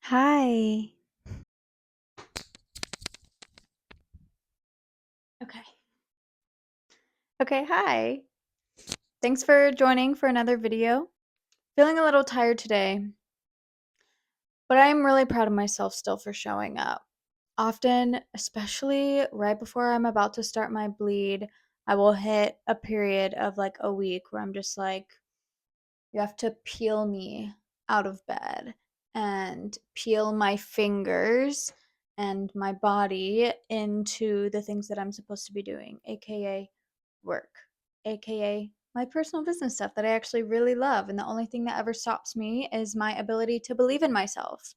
Hi. Okay. Okay, hi. Thanks for joining for another video. Feeling a little tired today, but I'm really proud of myself still for showing up. Often, especially right before I'm about to start my bleed, I will hit a period of like a week where I'm just like, you have to peel me out of bed and peel my fingers and my body into the things that I'm supposed to be doing, aka work, aka my personal business stuff that I actually really love. And the only thing that ever stops me is my ability to believe in myself.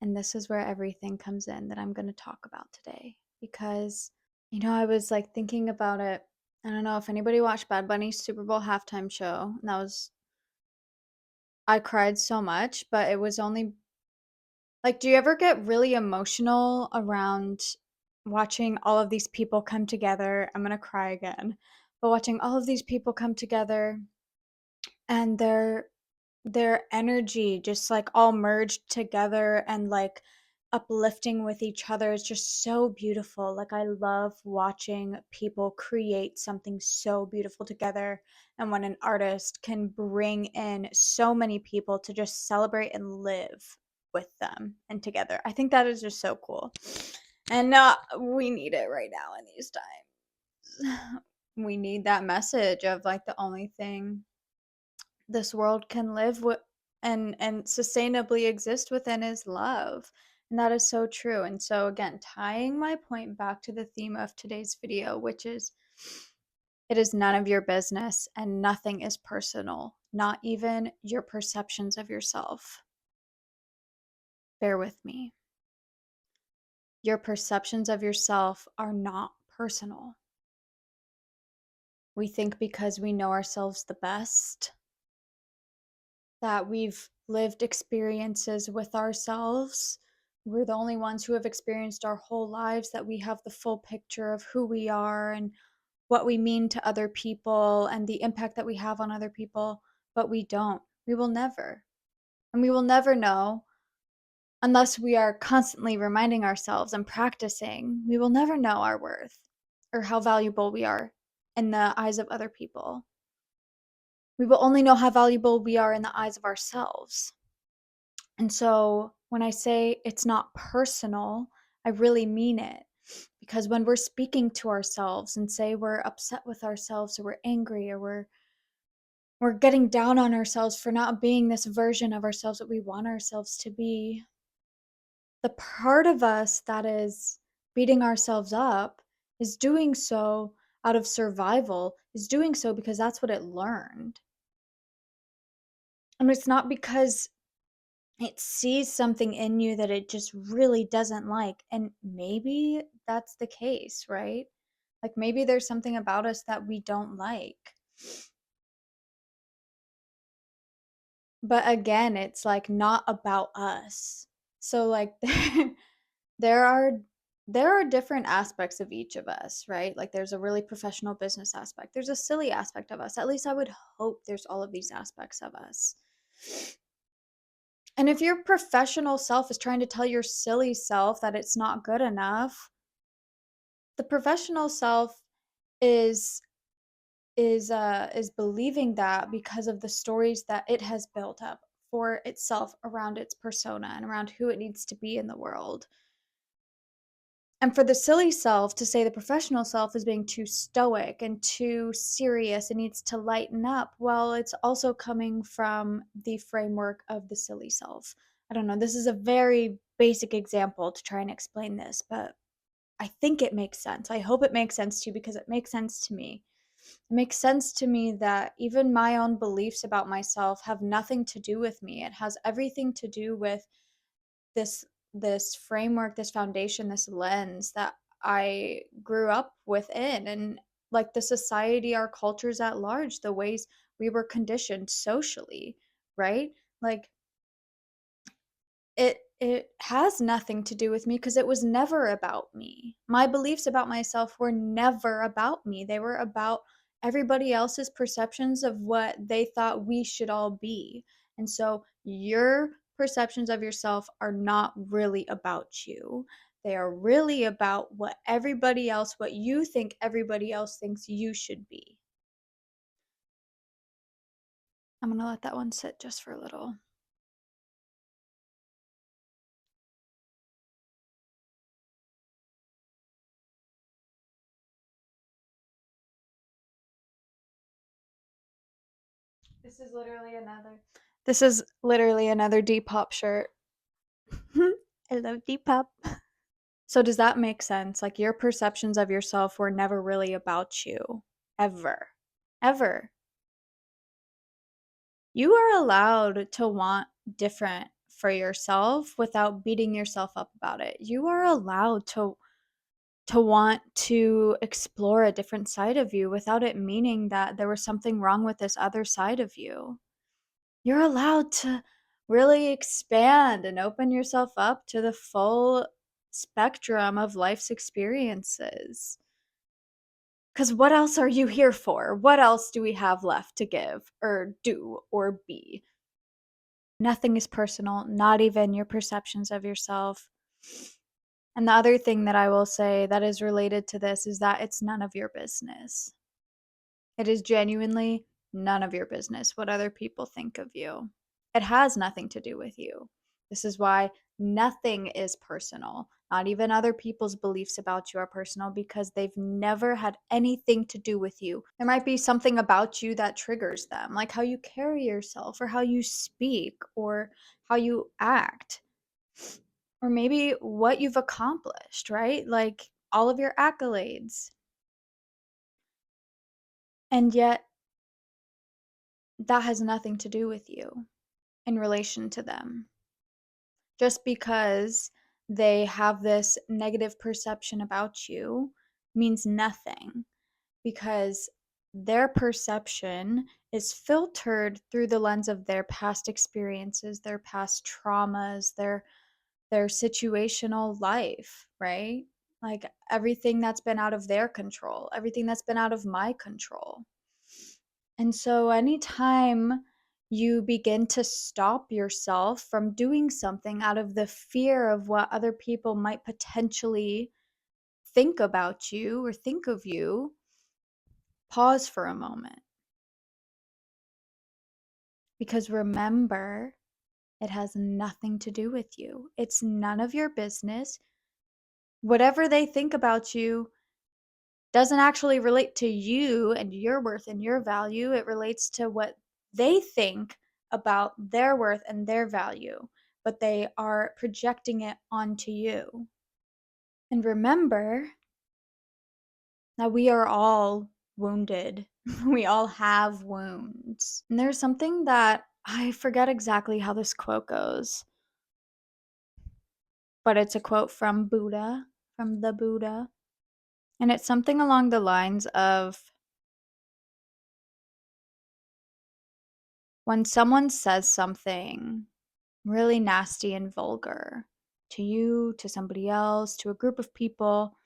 And this is where everything comes in that I'm going to talk about today. Because, I was like thinking about it. I don't know if anybody watched Bad Bunny's Super Bowl halftime show. And that was I cried so much, but it was only like, do you ever get really emotional around watching all of these people come together? I'm gonna cry again. But watching all of these people come together and their energy just like all merged together and like uplifting with each other is just so beautiful. Like I love watching people create something so beautiful together, and when an artist can bring in so many people to just celebrate and live with them and together. I think that is just so cool. And we need it right now in these times. We need that message of like the only thing this world can live with and sustainably exist within is love. And that is so true. And so again, tying my point back to the theme of today's video, which is it is none of your business and nothing is personal, not even your perceptions of yourself. Bear with me. Your perceptions of yourself are not personal. We think because we know ourselves the best that we've lived experiences with ourselves. We're the only ones who have experienced our whole lives, that we have the full picture of who we are and what we mean to other people and the impact that we have on other people. But we don't. We will never. And we will never know unless we are constantly reminding ourselves and practicing. We will never know our worth or how valuable we are in the eyes of other people. We will only know how valuable we are in the eyes of ourselves. And so when I say it's not personal, I really mean it. Because when we're speaking to ourselves and say we're upset with ourselves or we're angry or we're getting down on ourselves for not being this version of ourselves that we want ourselves to be, the part of us that is beating ourselves up is doing so out of survival, is doing so because that's what it learned. And it's not because it sees something in you that it just really doesn't like. And maybe that's the case, right? Like maybe there's something about us that we don't like. But again, it's like not about us. So like there are there are different aspects of each of us, right? Like there's a really professional business aspect. There's a silly aspect of us. At least I would hope there's all of these aspects of us. And if your professional self is trying to tell your silly self that it's not good enough, the professional self is is believing that because of the stories that it has built up for itself around its persona and around who it needs to be in the world. And for the silly self to say the professional self is being too stoic and too serious and needs to lighten up, well, it's also coming from the framework of the silly self. I don't know, this is a very basic example to try and explain this, but I think it makes sense. I hope it makes sense to you because it makes sense to me. It makes sense to me that even my own beliefs about myself have nothing to do with me. It has everything to do with this this framework, this foundation, this lens that I grew up within, and like the society, our cultures at large, the ways we were conditioned socially, right? Like it has nothing to do with me because it was never about me. My beliefs about myself were never about me. They were about everybody else's perceptions of what they thought we should all be. And so your perceptions of yourself are not really about you. They are really about what you think everybody else thinks you should be. I'm going to let that one sit just for a little. This is literally another Depop shirt. I love Depop. So does that make sense? Like your perceptions of yourself were never really about you. Ever. Ever. You are allowed to want different for yourself without beating yourself up about it. You are allowed to want to explore a different side of you without it meaning that there was something wrong with this other side of you. You're allowed to really expand and open yourself up to the full spectrum of life's experiences. Because what else are you here for? What else do we have left to give or do or be? Nothing is personal, not even your perceptions of yourself. And the other thing that I will say that is related to this is that it's none of your business. It is genuinely none of your business what other people think of you. It has nothing to do with you. This is why nothing is personal. Not even other people's beliefs about you are personal because they've never had anything to do with you. There might be something about you that triggers them, like how you carry yourself or how you speak or how you act, or maybe what you've accomplished, right? Like all of your accolades. And yet, that has nothing to do with you in relation to them. Just because they have this negative perception about you means nothing, because their perception is filtered through the lens of their past experiences, their past traumas, their situational life, right? Like everything that's been out of their control, everything that's been out of my control. And so, anytime you begin to stop yourself from doing something out of the fear of what other people might potentially think about you or think of you, pause for a moment. Because remember, it has nothing to do with you. It's none of your business. Whatever they think about you doesn't actually relate to you and your worth and your value. It relates to what they think about their worth and their value, but they are projecting it onto you. And remember that we are all wounded. We all have wounds. And there's something that I forget exactly how this quote goes, but it's a quote from Buddha, from the Buddha. And it's something along the lines of, when someone says something really nasty and vulgar to you, to somebody else, to a group of people,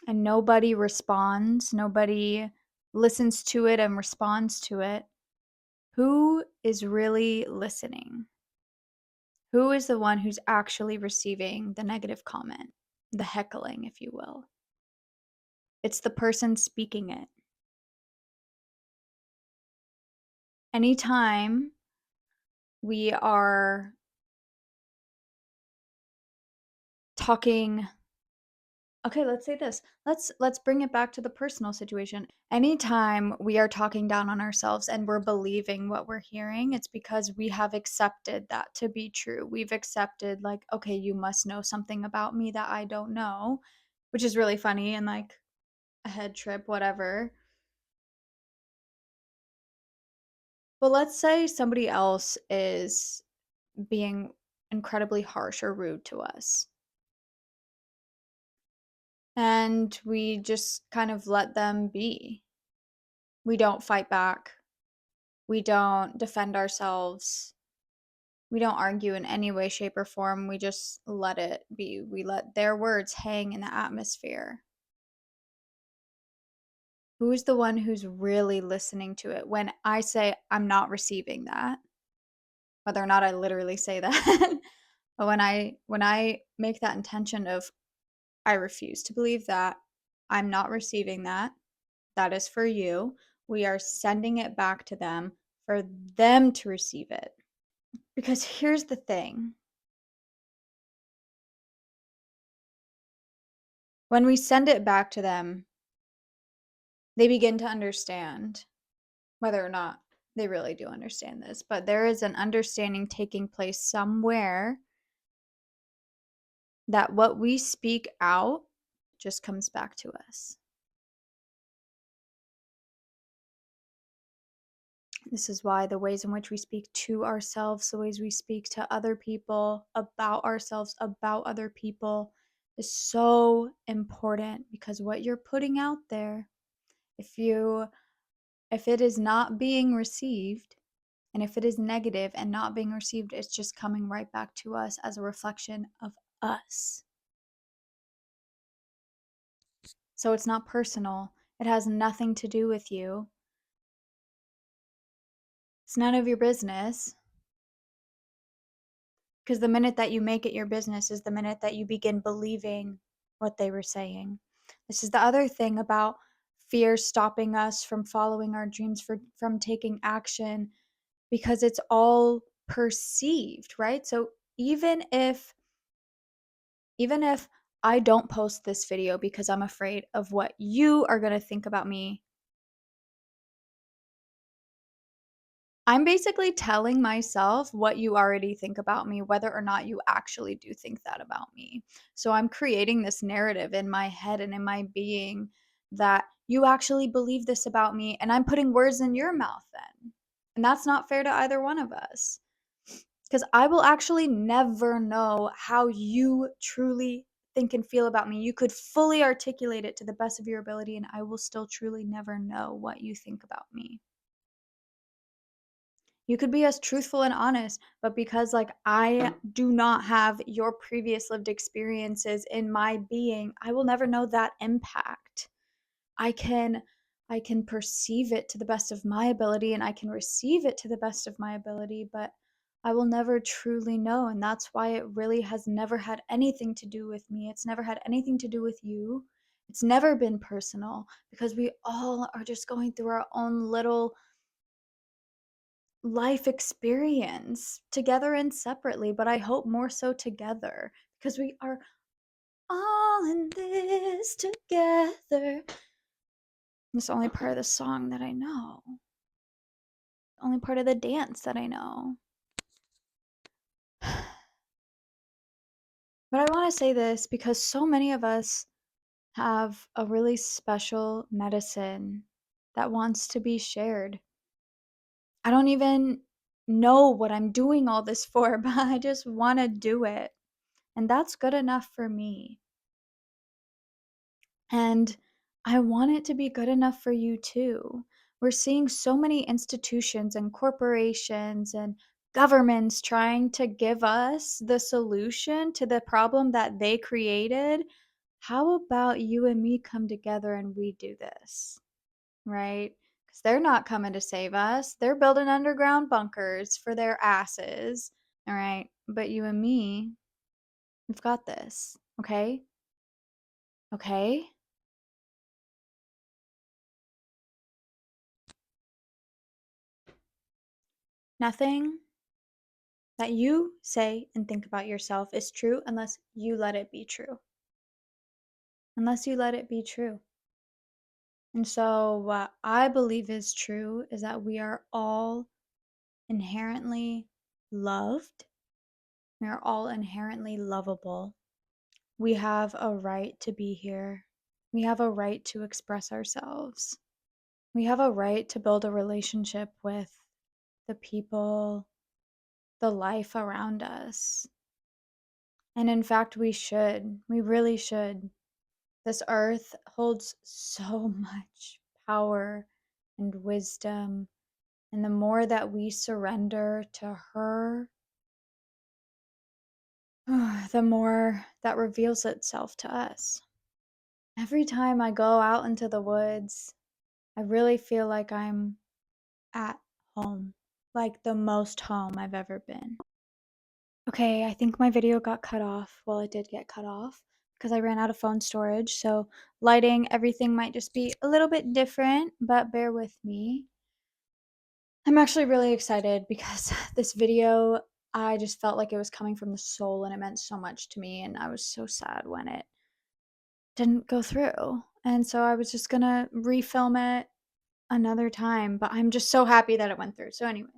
and nobody responds, nobody listens to it and responds to it, who is really listening? Who is the one who's actually receiving the negative comment, the heckling, if you will? It's the person speaking it. Anytime we are talking, okay, let's say this. Let's bring it back to the personal situation. Anytime we are talking down on ourselves and we're believing what we're hearing, it's because we have accepted that to be true. We've accepted, like, okay, you must know something about me that I don't know, which is really funny and like a head trip, whatever. But let's say somebody else is being incredibly harsh or rude to us, and we just kind of let them be. We don't fight back. We don't defend ourselves. We don't argue in any way, shape, or form. We just let it be. We let their words hang in the atmosphere. Who's the one who's really listening to it when I say I'm not receiving that? whether or not I literally say that. But when I make that intention of I refuse to believe that, I'm not receiving that, that is for you, we are sending it back to them for them to receive it. Because here's the thing. When we send it back to them, they begin to understand, whether or not they really do understand this, but there is an understanding taking place somewhere that what we speak out just comes back to us. This is why the ways in which we speak to ourselves, the ways we speak to other people, about ourselves, about other people, is so important, because what you're putting out there, if it is not being received, and if it is negative and not being received, it's just coming right back to us as a reflection of us. So it's not personal. It has nothing to do with you. It's none of your business. Because the minute that you make it your business is the minute that you begin believing what they were saying. This is the other thing about fear stopping us from following our dreams, from taking action, because it's all perceived, right? So even if I don't post this video because I'm afraid of what you are going to think about me, I'm basically telling myself what you already think about me, whether or not you actually do think that about me. So I'm creating this narrative in my head and in my being that you actually believe this about me, and I'm putting words in your mouth then. And that's not fair to either one of us. Because I will actually never know how you truly think and feel about me. You could fully articulate it to the best of your ability, and I will still truly never know what you think about me. You could be as truthful and honest, but because like I do not have your previous lived experiences in my being, I will never know that impact. I can I can perceive it to the best of my ability, and I can receive it to the best of my ability, but I will never truly know, and that's why it really has never had anything to do with me. It's never had anything to do with you. It's never been personal, because we all are just going through our own little life experience together and separately, but I hope more so together, because we are all in this together. It's the only part of the song that I know. The only part of the dance that I know. But I want to say this because so many of us have a really special medicine that wants to be shared. I don't even know what I'm doing all this for, but I just want to do it. And that's good enough for me. And I want it to be good enough for you too. We're seeing so many institutions and corporations and governments trying to give us the solution to the problem that they created. How about you and me come together and we do this, right? Because they're not coming to save us. They're building underground bunkers for their asses, all right? But you and me, we've got this, okay? Okay? Nothing that you say and think about yourself is true unless you let it be true. Unless you let it be true. And so, what I believe is true is that we are all inherently loved. We are all inherently lovable. We have a right to be here. We have a right to express ourselves. We have a right to build a relationship with the people, the life around us. And in fact, we should. We really should. This earth holds so much power and wisdom. And the more that we surrender to her, the more that reveals itself to us. Every time I go out into the woods, I really feel like I'm at home. like the most home I've ever been. Okay, I think my video got cut off. Well, it did get cut off because I ran out of phone storage. So, lighting, everything might just be a little bit different, but bear with me. I'm actually really excited because this video, I just felt like it was coming from the soul and it meant so much to me. And I was so sad when it didn't go through. And so I was just gonna refilm it another time, but I'm just so happy that it went through. So, anyway,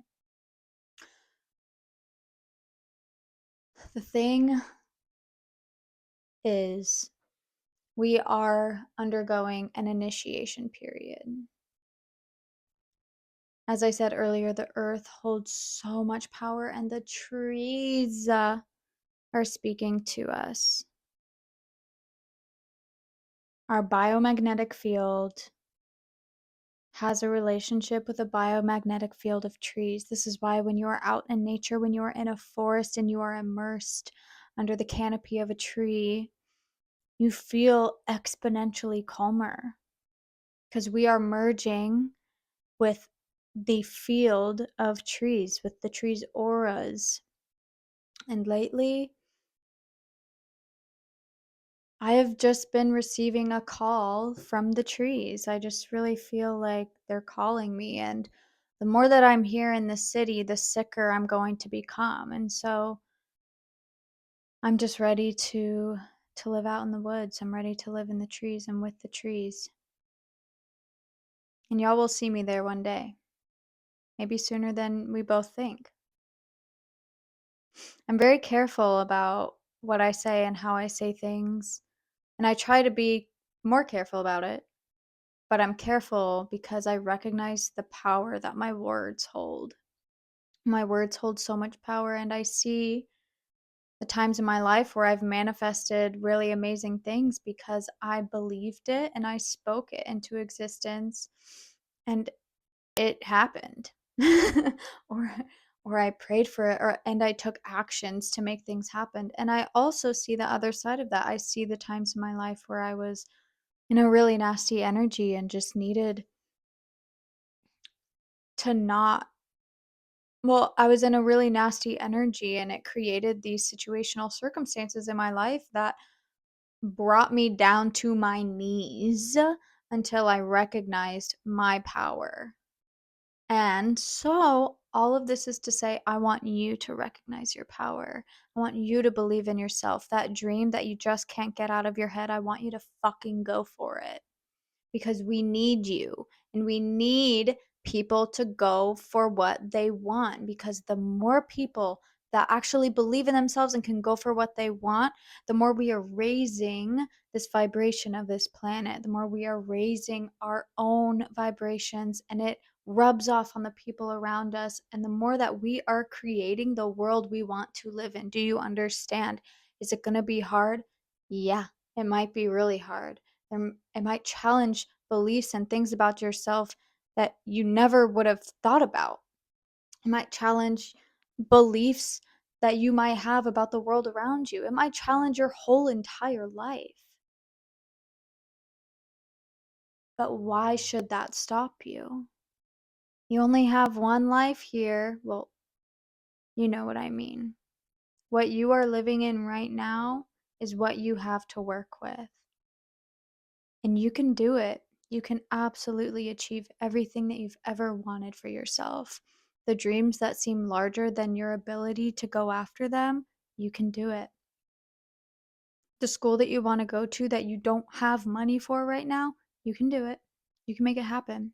the thing is, we are undergoing an initiation period. As I said earlier, the earth holds so much power, and the trees are speaking to us. Our biomagnetic field has a relationship with the biomagnetic field of trees. This is why when you are out in nature, when you are in a forest and you are immersed under the canopy of a tree, you feel exponentially calmer because we are merging with the field of trees, with the trees' auras. And lately, I have just been receiving a call from the trees. I just really feel like they're calling me. And the more that I'm here in the city, the sicker I'm going to become. And so I'm just ready to live out in the woods. I'm ready to live in the trees and with the trees. And y'all will see me there one day. Maybe sooner than we both think. I'm very careful about what I say and how I say things, and I try to be more careful about it, but I'm careful because I recognize the power that my words hold. My words hold so much power, and I see the times in my life where I've manifested really amazing things because I believed it and I spoke it into existence, and it happened. or or I prayed for it, and I took actions to make things happen. And I also see the other side of that. I see the times in my life where I was in a really nasty energy and just needed to not, well, I was in a really nasty energy and it created these situational circumstances in my life that brought me down to my knees until I recognized my power. And so, all of this is to say, I want you to recognize your power. I want you to believe in yourself. That dream that you just can't get out of your head, I want you to fucking go for it. Because we need you and we need people to go for what they want. Because the more people that actually believe in themselves and can go for what they want, the more we are raising this vibration of this planet, the more we are raising our own vibrations, and it rubs off on the people around us. And the more that we are creating the world we want to live in. Do you understand? Is it going to be hard? Yeah, it might be really hard. It might challenge beliefs and things about yourself that you never would have thought about. It might challenge beliefs that you might have about the world around you. It might challenge your whole entire life. But why should that stop you? You only have one life here. Well, you know what I mean. What you are living in right now is what you have to work with. And you can do it. You can absolutely achieve everything that you've ever wanted for yourself. The dreams that seem larger than your ability to go after them, you can do it. The school that you want to go to that you don't have money for right now, you can do it. You can make it happen.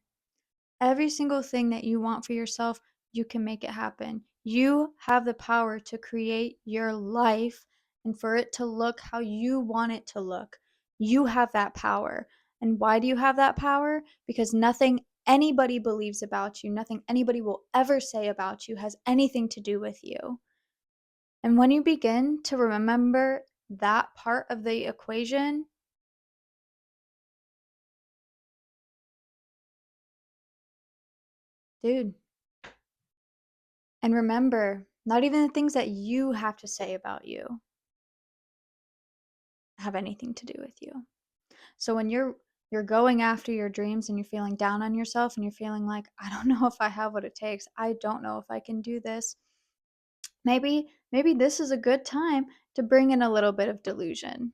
Every single thing that you want for yourself, you can make it happen. You have the power to create your life and for it to look how you want it to look. You have that power. And why do you have that power? Because nothing anybody believes about you, nothing anybody will ever say about you has anything to do with you. And when you begin to remember that part of the equation, dude, and remember, not even the things that you have to say about you have anything to do with you. So when you're you're going after your dreams and you're feeling down on yourself and you're feeling like, I don't know if I have what it takes. I don't know if I can do this. Maybe this is a good time to bring in a little bit of delusion.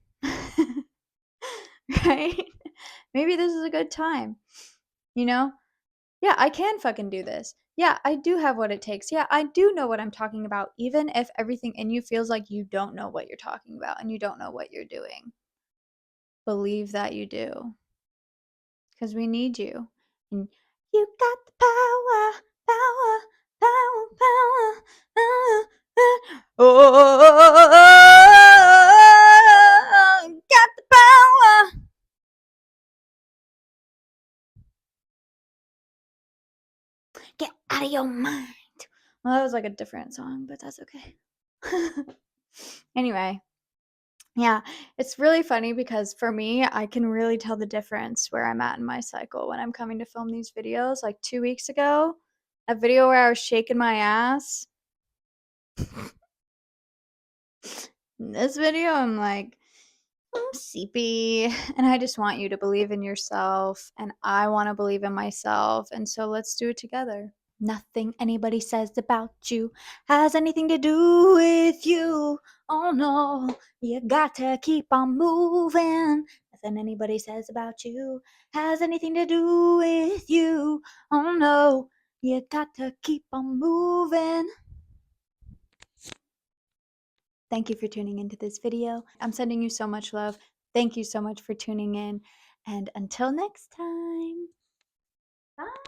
Right? Maybe this is a good time. You know? Yeah, I can fucking do this. Yeah, I do have what it takes. Yeah, I do know what I'm talking about, even if everything in you feels like you don't know what you're talking about and you don't know what you're doing. Believe that you do, because we need you. And you got the power, power, power, power, power. Oh, got the power. Get out of your mind. Well, that was like a different song, but that's okay. Anyway, yeah, it's really funny because for me, I can really tell the difference where I'm at in my cycle when I'm coming to film these videos. Like 2 weeks ago, a video where I was shaking my ass. In this video, I'm like, I'm sleepy, and I just want you to believe in yourself, and I want to believe in myself, and so let's do it together. Nothing anybody says about you has anything to do with you. Oh no, you got to keep on moving. Nothing anybody says about you has anything to do with you. Oh no, you got to keep on moving. Thank you for tuning into this video. I'm sending you so much love. Thank you so much for tuning in. And until next time, bye.